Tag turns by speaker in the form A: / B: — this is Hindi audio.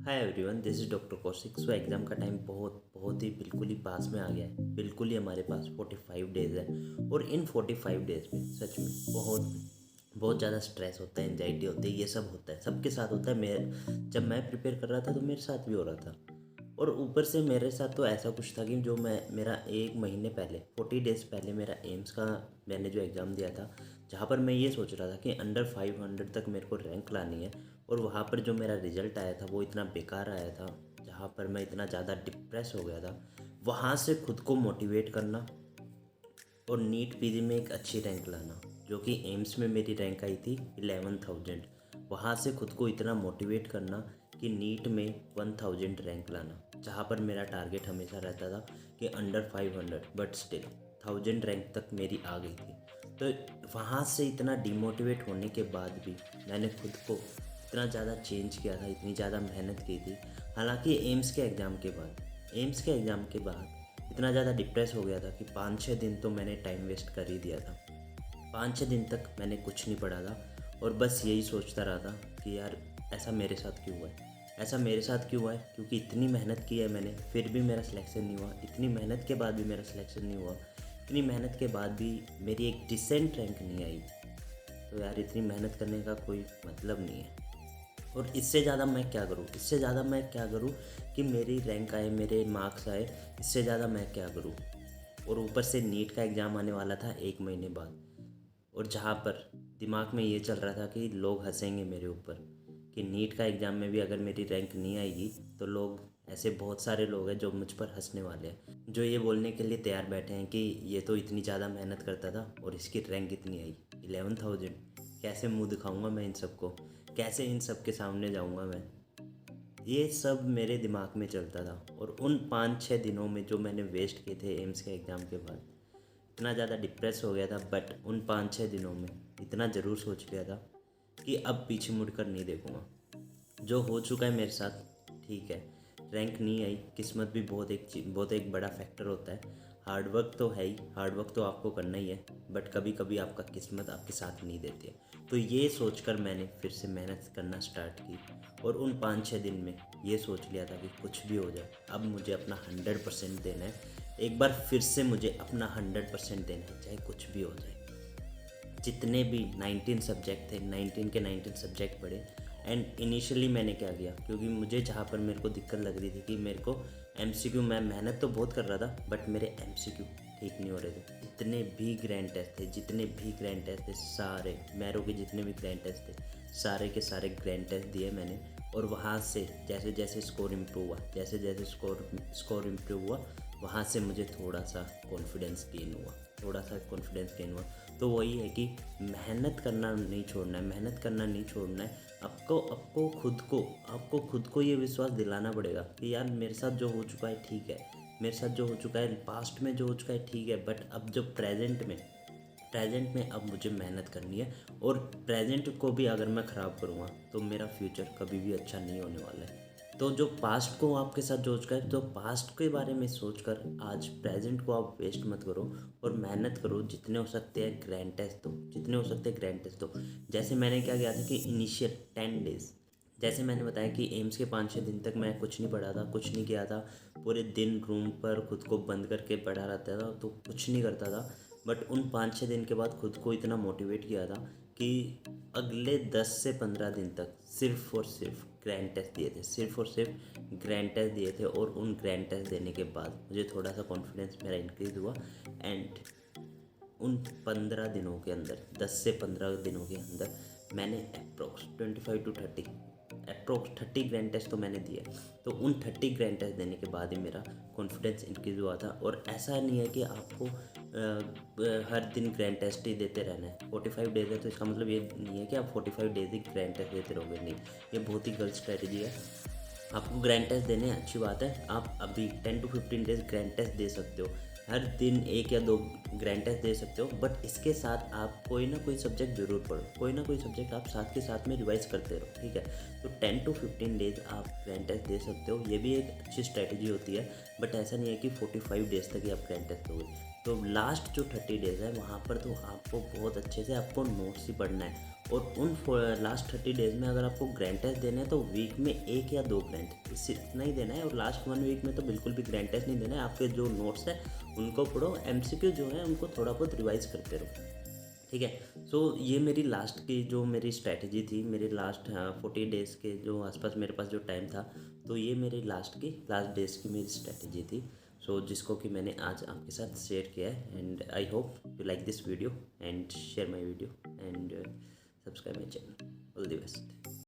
A: Hi everyone, this is doctor Kaushik. So exam का टाइम बहुत ही बिल्कुल ही पास में आ गया है। बिल्कुल ही हमारे पास 45 डेज़ है और इन 45 डेज़ में सच में बहुत बहुत ज़्यादा स्ट्रेस होता है, एंजाइटी होती है, ये सब होता है, सबके साथ होता है। जब मैं प्रिपेयर कर रहा था तो मेरे साथ भी हो रहा था। और ऊपर से मेरे साथ तो ऐसा कुछ था कि जो मैं मेरा एक महीने पहले 40 डेज़ पहले मेरा एम्स का मैंने जो एग्ज़ाम दिया था, जहाँ पर मैं ये सोच रहा था कि अंडर 500 तक मेरे को रैंक लानी है। और वहाँ पर जो मेरा रिज़ल्ट आया था वो इतना बेकार आया था, जहाँ पर मैं इतना ज़्यादा डिप्रेस हो गया था। वहाँ से खुद को मोटिवेट करना और नीट पीजी में एक अच्छी रैंक लाना, जो कि एम्स में मेरी रैंक आई थी 11,000। वहाँ से खुद को इतना मोटिवेट करना कि नीट में 1,000 रैंक लाना, जहाँ पर मेरा टारगेट हमेशा रहता था कि अंडर 500, बट स्टिल 1,000 रैंक तक मेरी आ गई थी। तो वहाँ से इतना डिमोटिवेट होने के बाद भी मैंने खुद को इतना ज़्यादा चेंज किया था, इतनी ज़्यादा मेहनत की थी। हालांकि एम्स के एग्ज़ाम के बाद इतना ज़्यादा डिप्रेस हो गया था कि 5-6 दिन तो मैंने टाइम वेस्ट कर ही दिया था। 5-6 दिन तक मैंने कुछ नहीं पढ़ा था और बस यही सोचता रहा था कि यार ऐसा मेरे साथ क्यों हुआ है, ऐसा मेरे साथ क्यों हुआ है, क्योंकि इतनी मेहनत की है मैंने, फिर भी मेरा सिलेक्शन नहीं हुआ। इतनी मेहनत के बाद भी मेरा सिलेक्शन नहीं हुआ। इतनी मेहनत के बाद भी मेरी एक डिसेंट रैंक नहीं आई। तो यार इतनी मेहनत करने का कोई मतलब नहीं है। और इससे ज़्यादा मैं क्या करूँ, इससे ज़्यादा मैं क्या करूँ कि मेरी रैंक आए, मेरे मार्क्स आए, इससे ज़्यादा मैं क्या करूँ। और ऊपर से नीट का एग्ज़ाम आने वाला था एक महीने बाद, और जहाँ पर दिमाग में ये चल रहा था कि लोग हंसेंगे मेरे ऊपर, कि नीट का एग्ज़ाम में भी अगर मेरी रैंक नहीं आएगी तो लोग, ऐसे बहुत सारे लोग हैं जो मुझ पर हंसने वाले हैं, जो ये बोलने के लिए तैयार बैठे हैं कि ये तो इतनी ज़्यादा मेहनत करता था और इसकी रैंक इतनी आई 11,000। कैसे मुंह दिखाऊंगा मैं इन सबको, कैसे इन सब के सामने जाऊंगा मैं। ये सब मेरे दिमाग में चलता था। और उन 5-6 दिनों में जो मैंने वेस्ट किए थे एम्स के एग्ज़ाम के बाद, इतना ज़्यादा डिप्रेस हो गया था। बट उन 5-6 दिनों में इतना ज़रूर सोच लिया था कि अब पीछे मुड़कर नहीं देखूँगा। जो हो चुका है मेरे साथ ठीक है, रैंक नहीं आई, किस्मत भी बहुत एक बड़ा फैक्टर होता है। हार्ड वर्क तो है ही, हार्ड वर्क तो आपको करना ही है, बट कभी कभी आपका किस्मत आपके साथ नहीं देती है। तो ये सोचकर मैंने फिर से मेहनत करना स्टार्ट की। और उन 5-6 दिन में ये सोच लिया था कि कुछ भी हो जाए, अब मुझे अपना 100% देना है। एक बार फिर से मुझे अपना 100% देना है, चाहे कुछ भी हो जाए। जितने भी 19 सब्जेक्ट थे, 19 के 19 सब्जेक्ट पढ़े। एंड इनिशियली मैंने क्या किया, क्योंकि मुझे जहाँ पर मेरे को दिक्कत लग रही थी कि मेरे को एमसीक्यू, मैं मेहनत तो बहुत कर रहा था बट मेरे एमसीक्यू ठीक नहीं हो रहे थे। जितने भी ग्रैंड टेस्ट थे सारे, मैरो के जितने भी ग्रैंड टेस्ट थे, सारे के सारे ग्रैंड टेस्ट दिए मैंने। और वहाँ से जैसे जैसे स्कोर इम्प्रूव हुआ, जैसे जैसे स्कोर इम्प्रूव हुआ, वहाँ से मुझे थोड़ा सा कॉन्फिडेंस गेन हुआ, थोड़ा सा कॉन्फिडेंस गेन हुआ। तो वही है कि मेहनत करना नहीं छोड़ना है, मेहनत करना नहीं छोड़ना है। आपको खुद को ये विश्वास दिलाना पड़ेगा कि यार मेरे साथ जो हो चुका है ठीक है, मेरे साथ जो हो चुका है पास्ट में जो हो चुका है ठीक है, बट अब जो प्रेजेंट में अब मुझे मेहनत करनी है। और प्रेजेंट को भी अगर मैं ख़राब करूँगा तो मेरा फ्यूचर कभी भी अच्छा नहीं होने वाला है। तो जो पास्ट को आपके साथ जो हो चुका है, तो पास्ट के बारे में सोचकर आज प्रेजेंट को आप वेस्ट मत करो और मेहनत करो। जितने हो सकते हैं ग्रैंड टेस्ट दो, जितने हो सकते हैं ग्रैंड टेस्ट दो। जैसे मैंने क्या किया था कि इनिशियल 10 डेज़, जैसे मैंने बताया कि एम्स के 5-6 दिन तक मैं कुछ नहीं पढ़ा था, कुछ नहीं किया था। पूरे दिन रूम पर खुद को बंद करके पढ़ा रहता था, तो कुछ नहीं करता था। बट उन 5-6 दिन के बाद खुद को इतना मोटिवेट किया था कि अगले 10 से 15 दिन तक सिर्फ और सिर्फ ग्रैंड टेस्ट दिए थे, सिर्फ और सिर्फ ग्रैंड टेस्ट दिए थे। और उन ग्रैंड टेस्ट देने के बाद मुझे थोड़ा सा कॉन्फिडेंस मेरा इंक्रीज़ हुआ। एंड उन 15 दिनों के अंदर, 10 से 15 दिनों के अंदर मैंने अप्रोक्स 30 ग्रैंड टेस्ट तो मैंने दिए। तो उन 30 ग्रैंड टेस्ट देने के बाद ही मेरा कॉन्फिडेंस इंक्रीज़ हुआ था। और ऐसा नहीं है कि आपको हर दिन ग्रैंड टेस्ट ही देते रहना है। 45 डेज़ है तो इसका मतलब ये नहीं है कि आप 45 डेज़ ही ग्रैंड टेस्ट देते रहोगे, नहीं। ये बहुत ही गलत स्ट्रेटजी है। आपको ग्रैंड टेस्ट देने अच्छी बात है, आप अभी 10 to 15 डेज ग्रैंड टेस्ट दे सकते हो, हर दिन 1 या 2 ग्रैंड टेस्ट दे सकते हो। बट इसके साथ आप कोई ना कोई सब्जेक्ट जरूर पढ़ो, कोई ना कोई सब्जेक्ट आप साथ के साथ में रिवाइज करते रहो, ठीक है। तो 10 to 15 डेज आप ग्रैंड टेस्ट दे सकते हो, ये भी एक अच्छी स्ट्रैटेजी होती है। बट ऐसा नहीं है कि 45 डेज तक ही आप ग्रैंड टेस्ट दोगे। तो लास्ट जो 30 डेज़ है वहाँ पर तो आपको बहुत अच्छे से आपको नोट्स ही पढ़ना है। और उन लास्ट 30 डेज़ में अगर आपको ग्रैंड टेस्ट देने हैं तो वीक में 1 या 2 ग्रैंड, इससे इतना ही देना है। और लास्ट 1 वीक में तो बिल्कुल भी ग्रैंड टेस्ट नहीं देना है। आपके जो नोट्स हैं उनको पढ़ो, MCQ जो है उनको थोड़ा बहुत रिवाइज़ करते रहो, ठीक है। सो ये मेरी लास्ट की जो मेरी स्ट्रैटेजी थी, मेरे लास्ट 40 डेज़ के जो आसपास मेरे पास जो टाइम था, तो ये मेरी लास्ट डेज़ की मेरी स्ट्रैटेजी थी। सो जिसको कि मैंने आज आपके साथ शेयर किया है। And I hope you like this video and share my video and subscribe my channel. All the best.